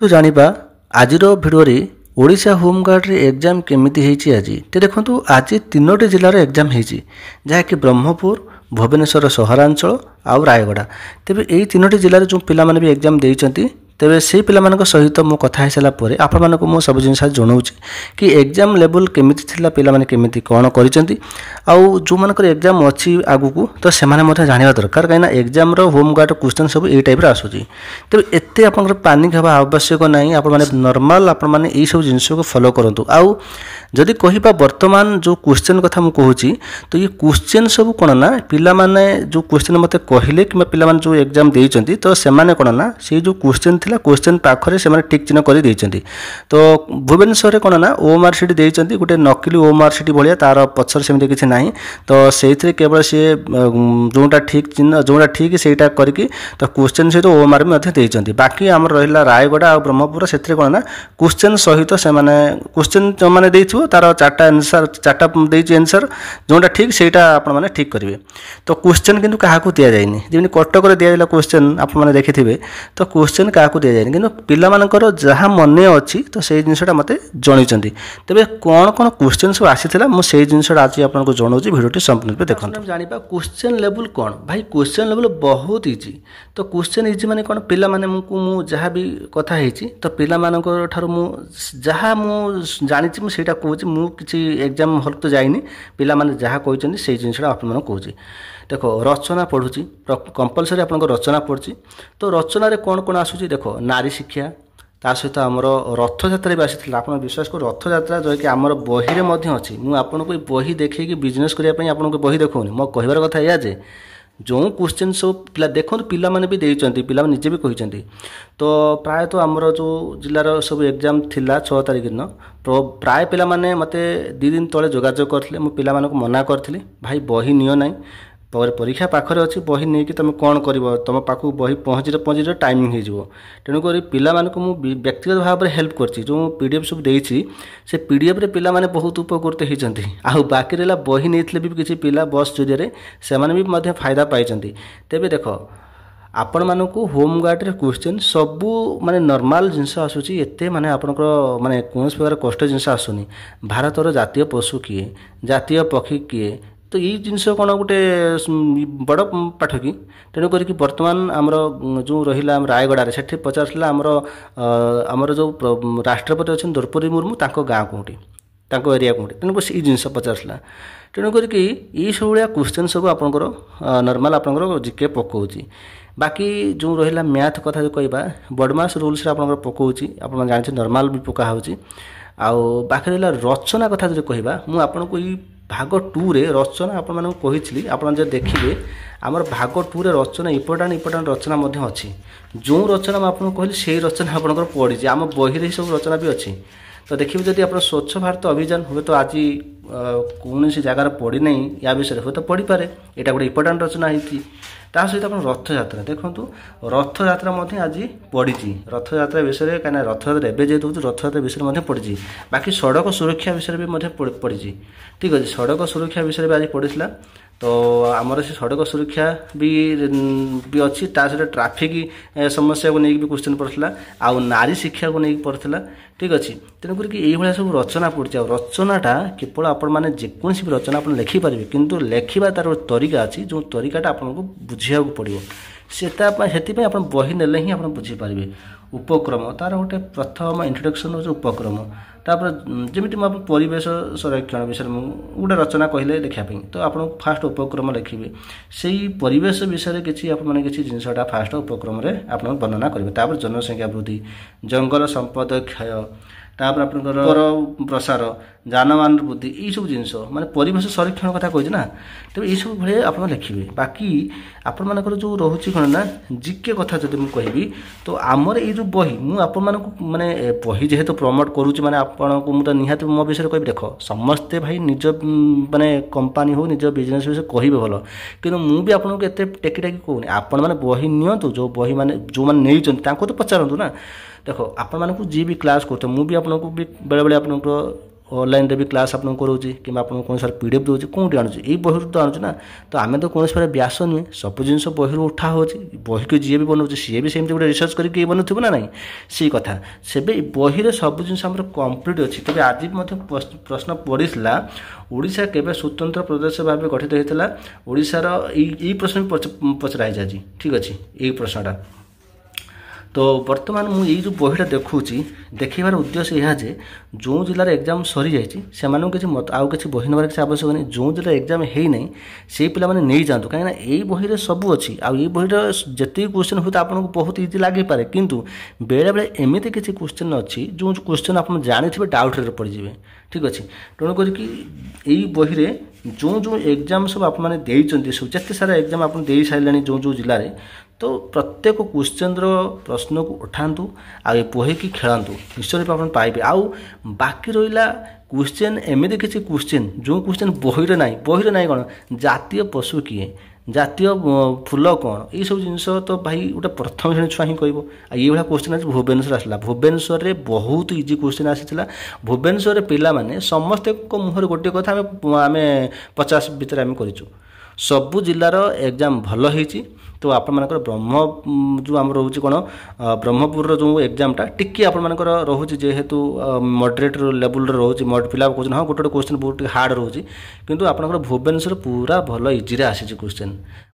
तो जानिबा आजिर video Odisha home guard रे exam केमिति हेची आज ते देखंतु आज तीनोटी जिल्लार एग्जाम हेची जहाँकि ब्रह्मपुर भुवनेश्वर सहरांचल आउ रायगड़ा तेबे एई तीनोटी जिल्लार जो पिला माने भी एग्जाम देइचंती तेबे से पिलामानक सहित मो कथा हे साला परे आपण मानक मो सब जिनस जणाउछि कि एग्जाम लेवल केमिति थिला पिला माने केमिति कोन करिसंती आउ जो मानकर एग्जाम अछि आगुकू तो से माने मते जानिबा दरकार काइना एग्जाम रो होमगार्ड क्वेश्चन सब ए टाइप रो आसुछि तेबे एते आपनकर पानिक हवा आवश्यक नाही आपण माने नॉर्मल आपण माने एई सब जिनस को फॉलो करंतु आउ जदि कहिबा वर्तमान जो क्वेश्चन कथा मु कहूछि तो ये क्वेश्चन सब कोन ना पिला माने जो क्वेश्चन मते कहिले कि पिला माने जो एग्जाम देइचंती तो से माने कोन ना से जो क्वेश्चन क्वेश्चन पाखरे से माने टिक चिन्ह कर देइचंती तो भुवनेश्वर रे कोन ना ओएमआर सीट देइचंती गुटे नकली ओएमआर सीट भलिया तार पछर सेमि किछि नाही तो सेइथरे केवल से जोटा ठीक चिन्ह जोटा ठीक सेटा करके तो क्वेश्चन सहित ओएमआर मध्ये देइचंती बाकी हमर रहिला रायगड़ा और ब्रह्मपुर सेथरे कोन ना क्वेश्चन सहित से माने क्वेश्चन जो माने देइछो तार चारटा आंसर चारटा देइछि आंसर जोटा ठीक सेटा आपण माने ठीक करिवे तो क्वेश्चन किंतु काहाकू दिया जायनी जेमि कटक रे दिया गेला क्वेश्चन आपण माने देखिथिबे तो क्वेश्चन काहाकू दिया जायनी किंतु पिला मानकर जहा मने अछि तो सेई जिंसटा मते जणिचंती तबे कोन कोन क्वेश्चन सब आसीथिला मु सेई जिंसटा आज आपण को जणौछि भिडियोटी संपूर्ण पे देखंतु जानिबा क्वेश्चन लेवल कोन भाई क्वेश्चन लेवल बहुत इजी तो क्वेश्चन इजी माने कोन पिला माने मु जहा भी कथा हेछि तो पिला मानकर थारु मु जहा मु जानिछि मु सेटा कहूछि मु किछि एग्जाम हॉल तो जाइनी पिला माने जहा कहिचंती सेई जिंसटा आपण मन कहूछि देखो रचना पढ़ुची कंपलसरी आपन रचना पढ़ुची तो रचना रे कौन कौन आसुची देखो नारी शिक्षा ता सहित आमर रथयात्रा भी आसी आप विश्वास कर रथयात्रा जो कि आमर बही रे मध्य अछि मु आपन को बही देखै कि बिजनेस करिया पई आपन को बही देखौनी मो कहबार कथा या जे जो क्वेश्चन सब पिला देखो पिला माने भी देइचंती पिला माने निजे भी कहिचंती तो प्राय तो आमर जो जिल्लार सब एग्जाम थिला 6 तारिख दिन तो प्राय पिला माने मते 2 दिन तळे जोगाजोग करथिले मु पिला माने को मना करथिले भाई बही नियो नाही पर परीक्षा पाखरे अच्छी बही नहीं कि तुम कौन कर तुम पाक बही पहुँची टाइमिंग हो तेणुक पिला को मुझे व्यक्तिगत भाव में हेल्प कर जो पीडीएफ सब देती से पीडीएफ रे पिला माने बहुत उपकृत होती आउ बाकी रहा बही नहीं भी किसी पिला बस जरिए से फायदा पाई तेबे देख आपण मानक होमगार्ड रे क्वेश्चन सबू माने नॉर्मल जिनस आसुची एते माने आपनकर माने कोनस प्रकार कष्ट जिनस आसुनी भारतर जातीय पशु किए जातीय पक्षी किए तो ये जिनस कौन गोटे बड़ पाठ कि तेणुक बर्तमान आमर जो रहा रायगड़ा से पचारा आमर जो राष्ट्रपति अच्छा द्रौपदी मुर्मू गाँ कौटी एरिया कौटी तेणुक से जिनस पचारा तेणुक ये सब भाया क्वेश्चन सब आपंकर नॉर्मल आपंकर जीके पकाउची बाकी जो रहा मैथ कथा जो कहवा बडमास रूल्स आप पकाउची आप जानते नॉर्मल भी पका होची आउ बाकी रहा रचना कथा जो कहवा मुझे आपको ये भाग 2 रे रचना आपण माने कहितली आपण जे देखिबे हमर भाग 2 रे रचना इम्पोर्टेंट रचना मध्ये अछि जो रचना आपण कहली सेही रचना आपनकर पढि जे हम बही रे सब रचना भी अछि तो देखिबे जदि आपण स्वच्छ भारत अभियान होबे तो आज कोनोसी जगह रे पढि नै या विषय हो तो पढि पारे एटा गोटे इम्पोर्टेंट रचना हिथि ता सहित आपण रथयात्रा देखंतु रथयात्रा मध्ये आज पढिछि रथयात्रा विषय काना रथयात्रा एबे जे दोछु रथयात्रा विषय मध्ये पढिछि बाकी सड़क सुरक्षा विषय भी मध्ये पढिछि ठीक अछि सड़क सुरक्षा विषय भी आज पढिसला तो आमर से सड़क सुरक्षा भी अच्छी सहित ट्राफिक समस्या को लेकिन भी क्वेश्चन पड़ता आउ नारी शिक्षा को लेकिन पड़ता ठीक अच्छे तेणुक ये सब रचना पड़ी रचनाटा केवल आपण मैंने जेकोसी भी रचना आप लिखिपारे किंतु लेखिबा तार तरीका अच्छी जो तरीकाटा आपको बुझा पड़ो से बही नेले ही आप बुझीपारे उपक्रम तार गोटे प्रथम इंट्रोडक्शन हो उपक्रम तापर जमी परिवेश संरक्षण विषय गोटे रचना कहले लिखापी तो आप फास्ट उपक्रम लिखे से परिवेश विषय किसी जिनसा फास्ट उपक्रम आप वर्णना करेंगे तापर जनसंख्या वृद्धि जंगल संपद क्षय तापर आपनकर प्रसार जानवान वृद्धि यही सब जिनस माने परिवेश संरक्षण कथा कही ना तेज ये सब भाई आप लिखे बाकी आपण मानकर जो रोचे कौन ना जीके कथा जब मुझे कहबी तो आमर ये जो बही मुझे माने बही जेहेतु प्रमोट करुच्ची माने आपन को मुझे निहाती मो विषय कह देख समस्ते भाई निज माने कंपनी हो निज बिजनेस विषय कहे भल कि मुझे आपको एत टेकी टाकी कहूनी आपण मैंने बही नियंतु जो बही मैंने जो मैंने नहीं तो पचारतु ना देख आपण मानक जी भी क्लास करते मुझे आपको भी बेले बेले आप ଅନଲାइन भी क्लास आपको कराऊँगी कि कौन सारे पीडीएफ दूसरी कौटी आणुची यही बही तो आणुची ना तो आम तो कौन सारे व्यास नुहे सब जिन बही उठा हो बही को जी भी बनाऊँ सी भी सेमती गोटे रिसर्च करके बनूब ना ना सी कथा से बही सब जिन कंप्लीट अच्छी तेज आज प्रश्न पड़ा ओडिशा केबे स्वतंत्र प्रदेश भाव गठित होता ओडिशार यही प्रश्न भी पचराई आज ठीक अच्छे यही प्रश्नटा तो बर्तमान मुझे जो बहीटा देखुची देखार उद्देश्य यह जे जो जिलार एग्जाम सरी जाइए से किसी मत आउ किसी बही नबार किसी आवश्यक नहीं जो जिला एग्जाम है नहीं से पिला माने नहीं जातु कहीं यही बही सब अच्छी आई बहीर जिते क्वेश्चन हुए तो आपको बहुत इजी लगे पारे किंतु बेले बेले एमती किसी क्वेश्चन अच्छी जो क्वेश्चन आप जानी डाउट पड़े ठीक अच्छे तेणुक यही बही जो जो एग्जाम सब आप सब जिते सारा एग्जाम आप दे सारे जो जो जिले में तो प्रत्येक क्वेश्चन प्रश्न को उठातु आ बही की खेलतु निश्चय आप पाइबे आउ बाकी रहा क्वेश्चन एमती किसी क्वेश्चन जो क्वेश्चन बही ना कौन जातीय पशु किए जातीय फूल कौन ये सब जिन तो भाई गोटे प्रथम श्रेणी छुआ ही कह ये क्वेश्चन आज भुवनेश्वर आसला भुवनेश्वर में बहुत इजी क्वेश्चन आसाला भुवनेश्वर पिला माने समस्त मुहर गोटे कथा आम 50 भितर आम कर सबु जिलार एग्जाम भल होती तो आपर ब्रह्म जो आम रोचे कौन ब्रह्मपुर जो एग्जामटा टिके आपर रोचे जेहेतु मॉडरेट लेवल रोचे पिला कहते हाँ गोटे गोटे क्वेश्चन बहुत हार्ड रोचे किंतु आपंकर भुवनेश्वर पूरा भल इजी आसी क्वेश्चन